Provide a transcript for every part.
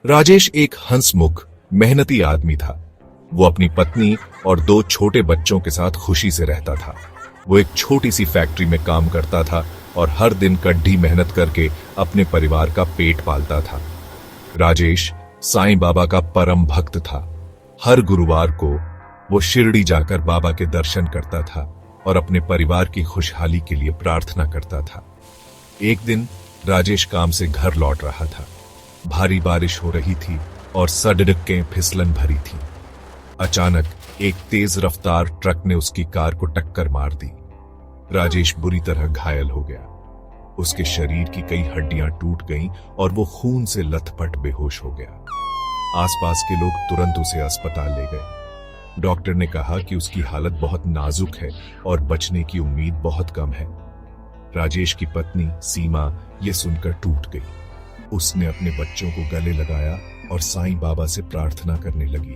राजेश एक हंसमुख मेहनती आदमी था। वो अपनी पत्नी और 2 छोटे बच्चों के साथ खुशी से रहता था। वो एक छोटी सी फैक्ट्री में काम करता था और हर दिन कड़ी मेहनत करके अपने परिवार का पेट पालता था। राजेश साईं बाबा का परम भक्त था। हर गुरुवार को वो शिरडी जाकर बाबा के दर्शन करता था और अपने परिवार की खुशहाली के लिए प्रार्थना करता था। एक दिन राजेश काम से घर लौट रहा था। भारी बारिश हो रही थी और सड़कें फिसलन भरी थी। अचानक एक तेज रफ्तार ट्रक ने उसकी कार को टक्कर मार दी। राजेश बुरी तरह घायल हो गया। उसके शरीर की कई हड्डियां टूट गईं और वो खून से लथपथ बेहोश हो गया। आसपास के लोग तुरंत उसे अस्पताल ले गए। डॉक्टर ने कहा कि उसकी हालत बहुत नाजुक है और बचने की उम्मीद बहुत कम है। राजेश की पत्नी सीमा ये सुनकर टूट गई। उसने अपने बच्चों को गले लगाया और साईं बाबा से प्रार्थना करने लगी।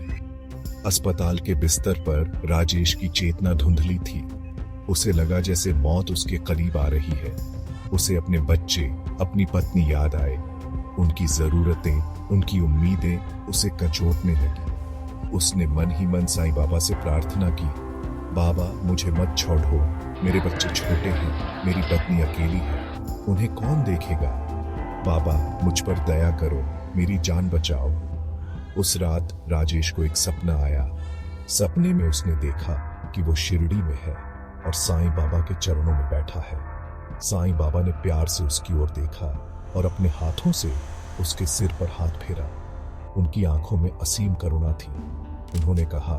अस्पताल के बिस्तर पर राजेश की चेतना धुंधली थी। उसे लगा जैसे मौत उसके करीब आ रही है। उसे अपने बच्चे, अपनी पत्नी याद आए। उनकी जरूरतें, उनकी उम्मीदें उसे कचोटने लगी। उसने मन ही मन साईं बाबा से प्रार्थना की, बाबा मुझे मत छोड़ो, मेरे बच्चे छोटे हैं, मेरी पत्नी अकेली है, उन्हें कौन देखेगा? बाबा मुझ पर दया करो, मेरी जान बचाओ। उस रात राजेश को एक सपना आया। सपने में उसने देखा कि वो शिरडी में है और साईं बाबा के चरणों में बैठा है। साईं बाबा ने प्यार से उसकी ओर देखा और अपने हाथों से उसके सिर पर हाथ फेरा। उनकी आंखों में असीम करुणा थी। उन्होंने कहा,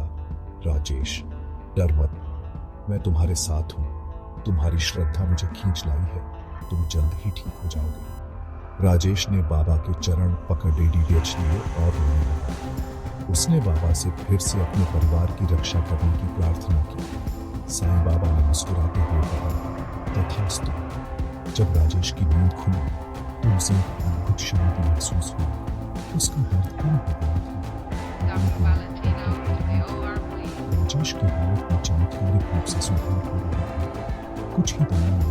राजेश डर मत, मैं तुम्हारे साथ हूं। तुम्हारी श्रद्धा मुझे खींच लाई है, तुम जल्द ही ठीक हो जाओगे। राजेश ने बाबा के चरण पकड़ डीडीएच लिए और रोने लगा। उसने बाबा से फिर से अपने परिवार की रक्षा करने की प्रार्थना की। साईं बाबा ने मुस्कुराते हुए कहा, तथास्तु। जब राजेश की नींद खुली तो उसे एक अद्भुत शांति महसूस हुई। उसका दर्द कम हो गया था। राजेश की हालत में चमत्कारिक रूप से सुधार हो रहा था। कुछ ही दिनों में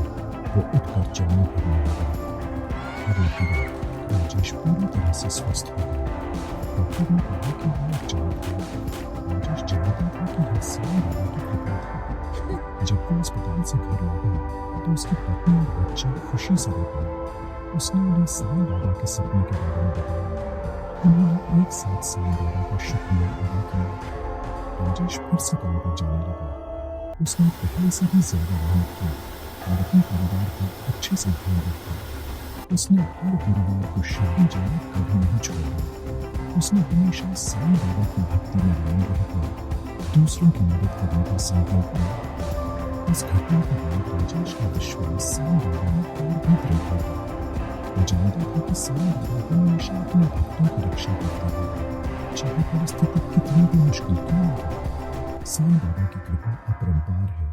वो उठकर चलने फिरने लगा। राजेश पूरी तरह से स्वस्थ हो गया। डॉक्टर ने कहा कि वो जानता है। राजेश जानता था कि यह साईं बाबा की कृपा थी। जब वो अस्पताल से घर लौटा तो उसकी पत्नी और बच्चे खुशी से रो पड़े। उसने उन्हें साईं बाबा के सपने के बारे में बताया। उन्होंने एक साथ साईं बाबा का शुक्रिया अदा किया। राजेश फिर से काम पर जाने लगा। उसने पहले से भी ज्यादा मेहनत की और अपने परिवार को अच्छे से ध्यान रखा। उसने हर गुरुवार को शिरडी जाना कभी नहीं छोड़ा। उसने हमेशा साईं बाबा की भक्ति में लीन रहकर दूसरों की मदद करने का संकल्प लिया। इस घटना के बाद राजेश का विश्वास साईं बाबा में और भी दृढ़ हो गया। वो जानता था कि साईं बाबा हमेशा अपने भक्तों की रक्षा करते हैं, चाहे परिस्थिति कितनी भी मुश्किल क्यों न हो। साईं बाबा की कृपा अपरंपार है।